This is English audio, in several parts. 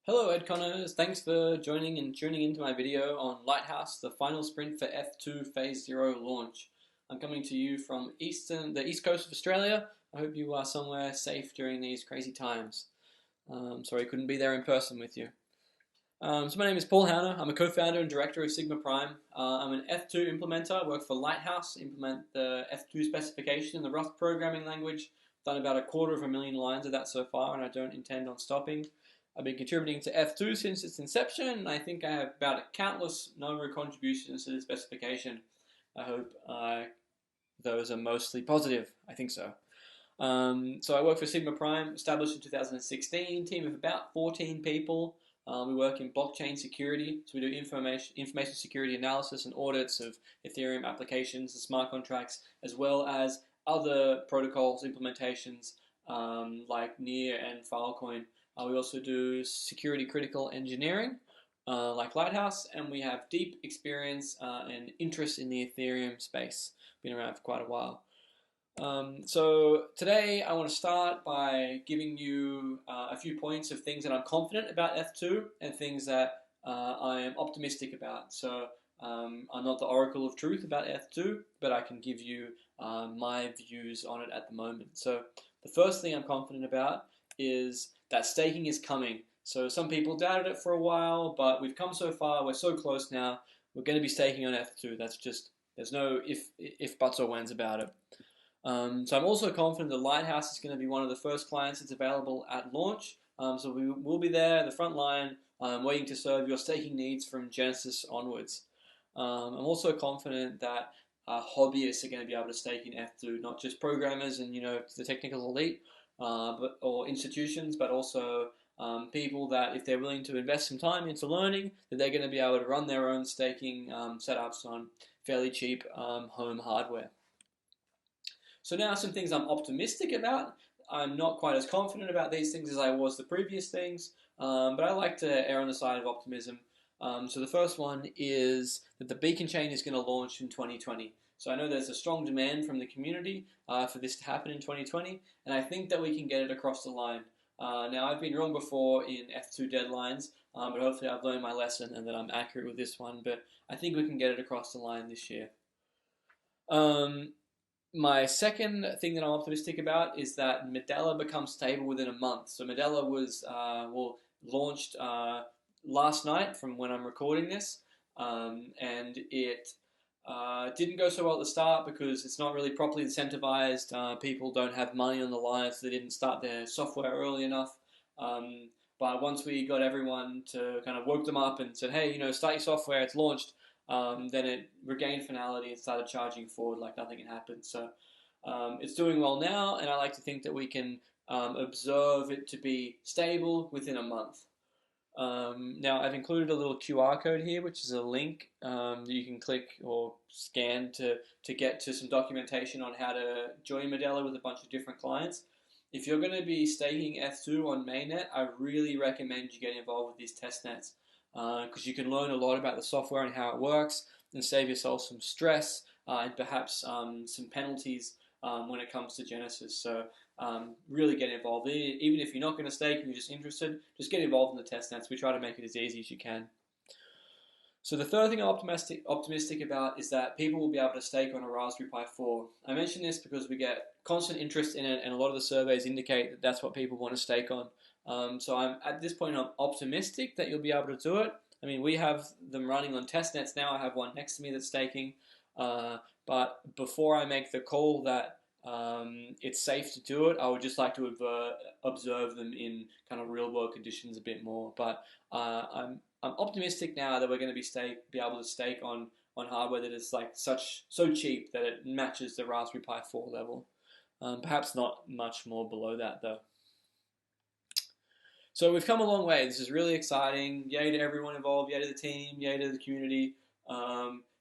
Hello EDCONers, thanks for joining and tuning into my video on Lighthouse, the final sprint for Eth2 Phase0 launch. I'm coming to you from the east coast of Australia. I hope you are somewhere safe during these crazy times. Sorry I couldn't be there in person with you. So my name is Paul Hauner. I'm a co-founder and director of Sigma Prime. I'm an Eth2 implementer. I work for Lighthouse, implement the Eth2 specification in the Rust programming language. I've done about 250,000 lines of that so far, and I don't intend on stopping. I've been contributing to Eth2 since its inception, and I think I have about a countless number of contributions to the specification. I hope those are mostly positive. I think so. So I work for Sigma Prime, established in 2016, team of about 14 people. We work in blockchain security, so we do information security analysis and audits of Ethereum applications and smart contracts, as well as other protocols implementations like Near and Filecoin. We also do security critical engineering like Lighthouse, and we have deep experience and interest in the Ethereum space. Been around for quite a while. So today I want to start by giving you a few points of things that I'm confident about Eth2 and things that I am optimistic about. So I'm not the oracle of truth about Eth2, but I can give you my views on it at the moment. So the first thing I'm confident about is that staking is coming. So some people doubted it for a while, but we've come so far, we're so close now, we're going to be staking on Eth2. That's just, there's no if buts or whens about it. So I'm also confident that Lighthouse is going to be one of the first clients that's available at launch. So we will be there at the front line, waiting to serve your staking needs from Genesis onwards. I'm also confident that hobbyists are going to be able to stake in Eth2, not just programmers and the technical elite, or institutions, but also people that if they're willing to invest some time into learning, that they're going to be able to run their own staking setups on fairly cheap home hardware. So now some things I'm optimistic about. I'm not quite as confident about these things as I was the previous things, but I like to err on the side of optimism. So the first one is that the beacon chain is going to launch in 2020. So I know there's a strong demand from the community for this to happen in 2020, and I think that we can get it across the line. Now, I've been wrong before in Eth2 deadlines, but hopefully I've learned my lesson and that I'm accurate with this one, but I think we can get it across the line this year. My second thing that I'm optimistic about is that Medalla becomes stable within a month. So Medalla was launched last night from when I'm recording this, and it didn't go so well at the start because it's not really properly incentivized. People don't have money on the line, so they didn't start their software early enough. But once we got everyone to kind of woke them up and said, hey, start your software, it's launched, then it regained finality and started charging forward like nothing had happened. So it's doing well now, and I like to think that we can observe it to be stable within a month. Now I've included a little QR code here, which is a link that you can click or scan to get to some documentation on how to join Medalla with a bunch of different clients. If you're going to be staking Eth2 on mainnet, I really recommend you get involved with these testnets because you can learn a lot about the software and how it works and save yourself some stress and perhaps some penalties when it comes to Genesis. So really get involved. Even if you're not going to stake and you're just interested, just get involved in the testnets. We try to make it as easy as you can. So the third thing I'm optimistic about is that people will be able to stake on a Raspberry Pi 4. I mention this because we get constant interest in it, and a lot of the surveys indicate that that's what people want to stake on. So at this point, I'm optimistic that you'll be able to do it. I mean, we have them running on testnets now. I have one next to me that's staking. But before I make the call that it's safe to do it, I would just like to observe them in kind of real world conditions a bit more. But I'm optimistic now that we're going to be able to stake on hardware that is like so cheap that it matches the Raspberry Pi 4 level. Perhaps not much more below that though. So we've come a long way. This is really exciting. Yay to everyone involved. Yay to the team. Yay to the community.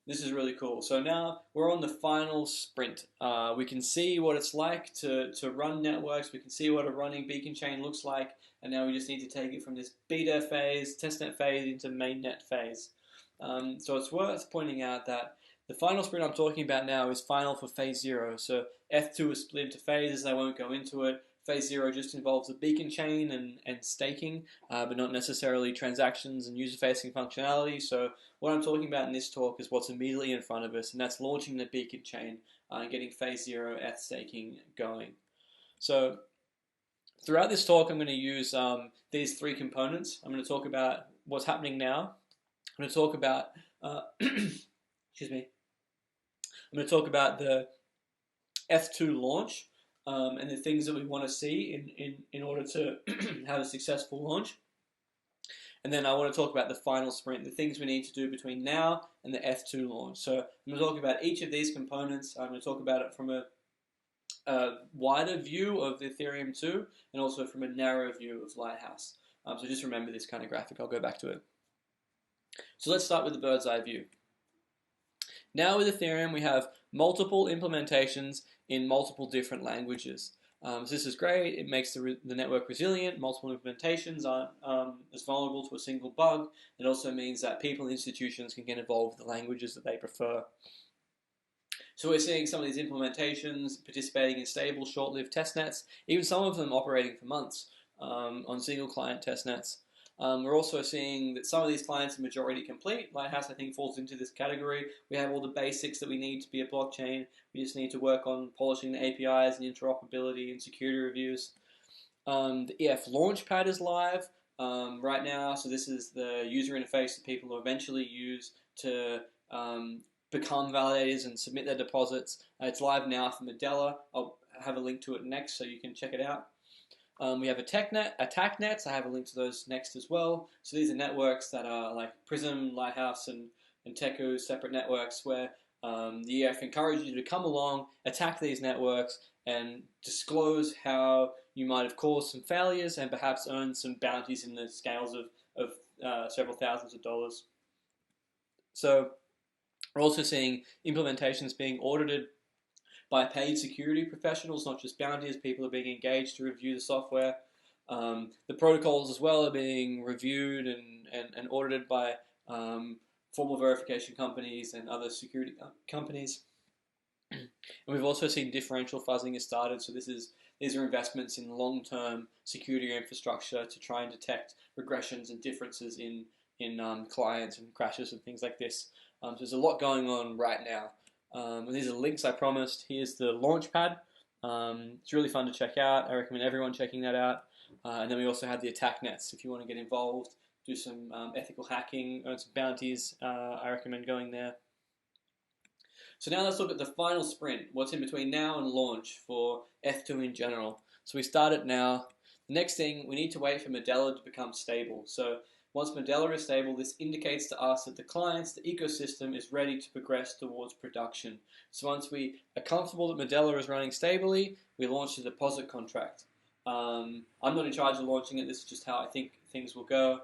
This is really cool. So now we're on the final sprint. We can see what it's like to run networks. We can see what a running beacon chain looks like. And now we just need to take it from this beta phase, testnet phase, into mainnet phase. So it's worth pointing out that the final sprint I'm talking about now is final for phase 0. So Eth2 is split into phases. I won't go into it. Phase 0 just involves a beacon chain and staking, but not necessarily transactions and user-facing functionality. So what I'm talking about in this talk is what's immediately in front of us, and that's launching the beacon chain and getting Phase 0 ETH staking going. So throughout this talk, I'm going to use these three components. I'm going to talk about what's happening now. I'm going to talk about, excuse me, I'm going to talk about the Eth2 launch and the things that we want to see in order to have a successful launch. And then I want to talk about the final sprint, the things we need to do between now and the Eth2 launch. So I'm going to talk about each of these components. I'm going to talk about it from a wider view of Ethereum 2 and also from a narrow view of Lighthouse. So just remember this kind of graphic. I'll go back to it. So let's start with the bird's eye view. Now with Ethereum, we have multiple implementations in multiple different languages. So this is great. It makes the network resilient. Multiple implementations aren't as vulnerable to a single bug. It also means that people and institutions can get involved with the languages that they prefer. So we're seeing some of these implementations participating in stable, short-lived testnets, even some of them operating for months on single client testnets. We're also seeing that some of these clients are majority complete. Lighthouse, I think, falls into this category. We have all the basics that we need to be a blockchain. We just need to work on polishing the APIs and interoperability and security reviews. The EF Launchpad is live right now. So this is the user interface that people will eventually use to become validators and submit their deposits. It's live now for Medela. I'll have a link to it next so you can check it out. We have attack nets. I have a link to those next as well. So these are networks that are like Prism, Lighthouse, and Teku, separate networks where the EF encourages you to come along, attack these networks, and disclose how you might have caused some failures and perhaps earned some bounties in the scales of several thousands of dollars. So we're also seeing implementations being audited by paid security professionals, not just bounties. People are being engaged to review the software. The protocols as well are being reviewed and audited by formal verification companies and other security companies. And we've also seen differential fuzzing has started. So these are investments in long-term security infrastructure to try and detect regressions and differences in clients and crashes and things like this. So there's a lot going on right now. And these are the links I promised. Here's the Launchpad. It's really fun to check out. I recommend everyone checking that out. And then we also have the attack nets. If you want to get involved, do some ethical hacking, earn some bounties, I recommend going there. So now let's look at the final sprint. What's in between now and launch for Eth2 in general. So we start it now. The next thing, we need to wait for Medela to become stable. So once Medela is stable, this indicates to us that the clients, the ecosystem, is ready to progress towards production. So once we are comfortable that Medela is running stably, we launch the deposit contract. I'm not in charge of launching it. This is just how I think things will go.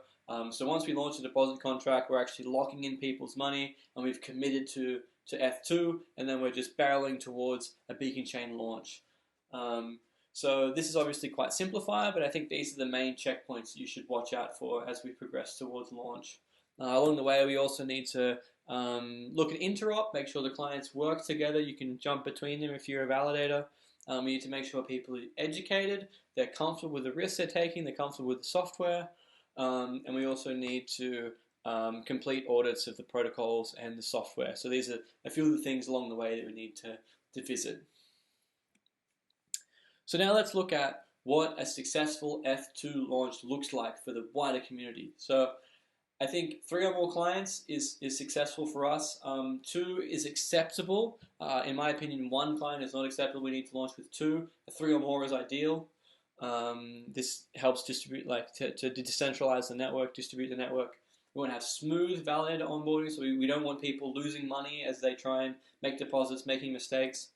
So once we launch the deposit contract, we're actually locking in people's money, and we've committed to Eth2, and then we're just barreling towards a beacon chain launch. So this is obviously quite simplified, but I think these are the main checkpoints you should watch out for as we progress towards launch. Along the way, we also need to look at interop, make sure the clients work together. You can jump between them if you're a validator. We need to make sure people are educated, they're comfortable with the risks they're taking, they're comfortable with the software, and we also need to complete audits of the protocols and the software. So these are a few of the things along the way that we need to visit. So now let's look at what a successful Eth2 launch looks like for the wider community. So I think 3 or more clients is successful for us. 2 is acceptable. In my opinion, 1 client is not acceptable. We need to launch with 2. 3 or more is ideal. This helps distribute, like to decentralize the network, distribute the network. We want to have smooth validator onboarding, so we don't want people losing money as they try and make deposits, making mistakes.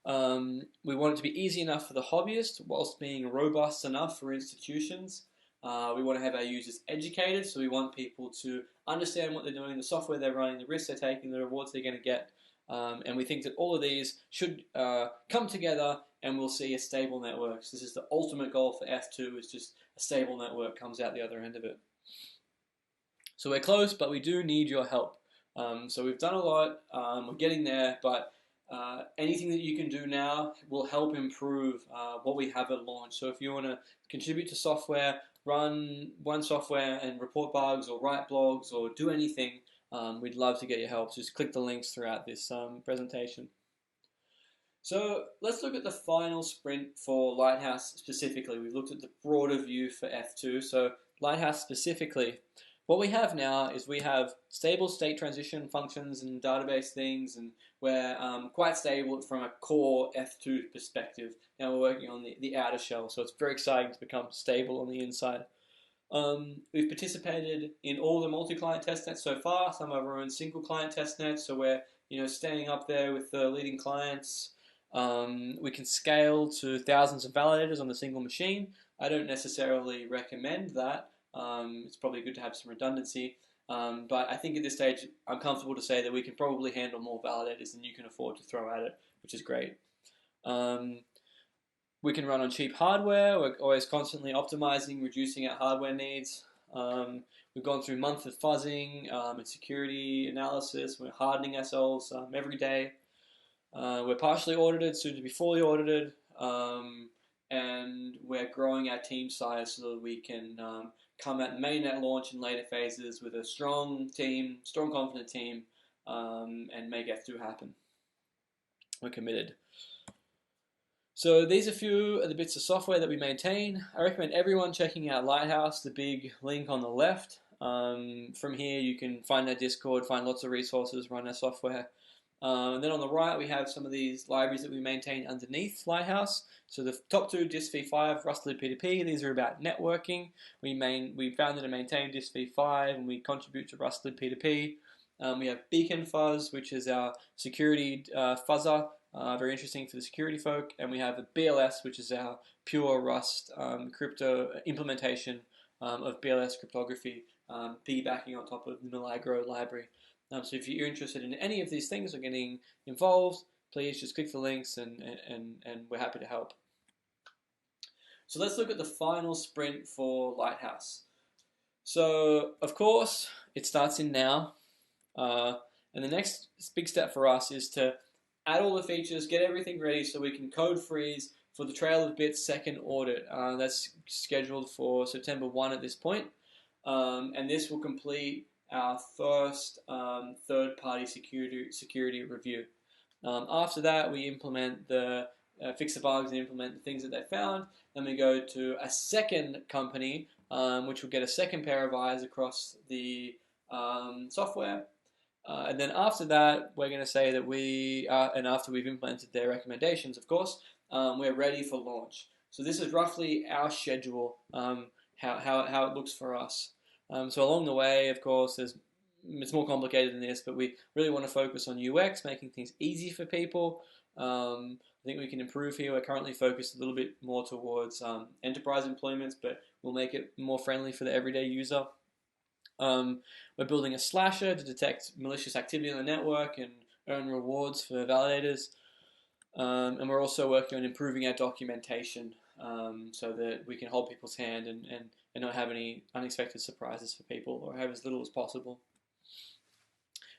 We want it to be easy enough for the hobbyist whilst being robust enough for institutions. We want to have our users educated, so we want people to understand what they're doing, the software they're running, the risks they're taking, the rewards they're going to get. And we think that all of these should come together and we'll see a stable network. So this is the ultimate goal for Eth2, is just a stable network comes out the other end of it. So we're close, but we do need your help. So we've done a lot, we're getting there, but anything that you can do now will help improve what we have at launch. So if you want to contribute to software, run one software and report bugs or write blogs or do anything, we'd love to get your help. Just click the links throughout this presentation. So let's look at the final sprint for Lighthouse specifically. We've looked at the broader view for Eth2. So Lighthouse specifically, what we have now is we have stable state transition functions and database things, and we're quite stable from a core Eth2 perspective. Now we're working on the outer shell, so it's very exciting to become stable on the inside. We've participated in all the multi-client testnets so far. Some of our own single-client testnets, so we're staying up there with the leading clients. We can scale to thousands of validators on a single machine. I don't necessarily recommend that. It's probably good to have some redundancy, but I think at this stage I'm comfortable to say that we can probably handle more validators than you can afford to throw at it, which is great. We can run on cheap hardware. We're always constantly optimizing, reducing our hardware needs. We've gone through months of fuzzing and security analysis. We're hardening ourselves every day. We're partially audited, soon to be fully audited, and we're growing our team size so that we can come at mainnet launch in later phases with a strong team, strong confident team, and make Eth2 happen. We're committed. So these are a few of the bits of software that we maintain. I recommend everyone checking out Lighthouse, the big link on the left. From here you can find our Discord, find lots of resources, run our software. And then on the right we have some of these libraries that we maintain underneath Lighthouse. So the top two, DistV5, Rustlib P2P, these are about networking. We founded and maintain DistV5 and we contribute to Rustlib P2P. We have Beacon Fuzz, which is our security fuzzer, very interesting for the security folk. And we have a BLS, which is our pure Rust crypto implementation of BLS cryptography, piggybacking on top of the Milagro library. So if you're interested in any of these things or getting involved, please just click the links and we're happy to help. So let's look at the final sprint for Lighthouse. So of course it starts in now, and the next big step for us is to add all the features, get everything ready so we can code freeze for the Trail of Bits second audit. That's scheduled for September 1 at this point, and this will complete our first third-party security review. After that, we implement fix the bugs and implement the things that they found. Then we go to a second company, which will get a second pair of eyes across the software. And then after that, we're going to say that and after we've implemented their recommendations, of course, we're ready for launch. So this is roughly our schedule, how it looks for us. So along the way, of course, it's more complicated than this, but we really want to focus on UX, making things easy for people. I think we can improve here. We're currently focused a little bit more towards enterprise employments, but we'll make it more friendly for the everyday user. We're building a slasher to detect malicious activity on the network and earn rewards for validators. And we're also working on improving our documentation so that we can hold people's hand and not have any unexpected surprises for people, or have as little as possible.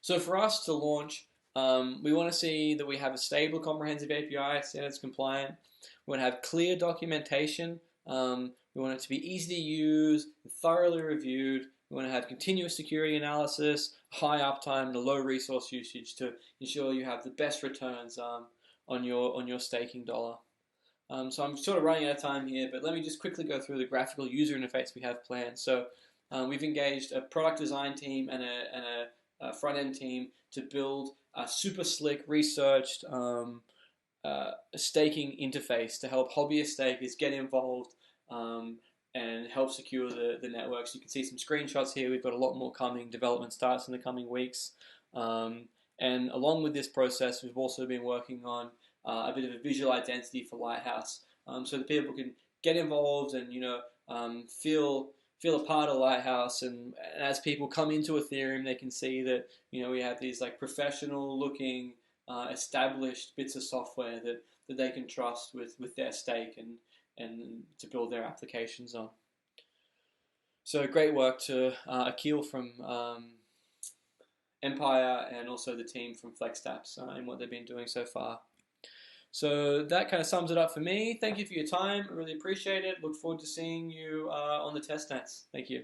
So for us to launch, we want to see that we have a stable, comprehensive API, standards compliant. We want to have clear documentation. We want it to be easy to use, thoroughly reviewed. We want to have continuous security analysis, high uptime, and a low resource usage to ensure you have the best returns on your staking dollar. So I'm sort of running out of time here, but let me just quickly go through the graphical user interface we have planned. So we've engaged a product design team and a front-end team to build a super slick, researched staking interface to help hobbyist stakers get involved and help secure the network. So you can see some screenshots here. We've got a lot more coming. Development starts in the coming weeks. And along with this process, we've also been working on a bit of a visual identity for Lighthouse, so that people can get involved and feel a part of Lighthouse. And as people come into Ethereum, they can see that we have these like professional-looking, established bits of software that they can trust with their stake and to build their applications on. So great work to Akil from Empire and also the team from FlexTaps and what they've been doing so far. So that kind of sums it up for me. Thank you for your time. I really appreciate it. Look forward to seeing you on the test nets. Thank you.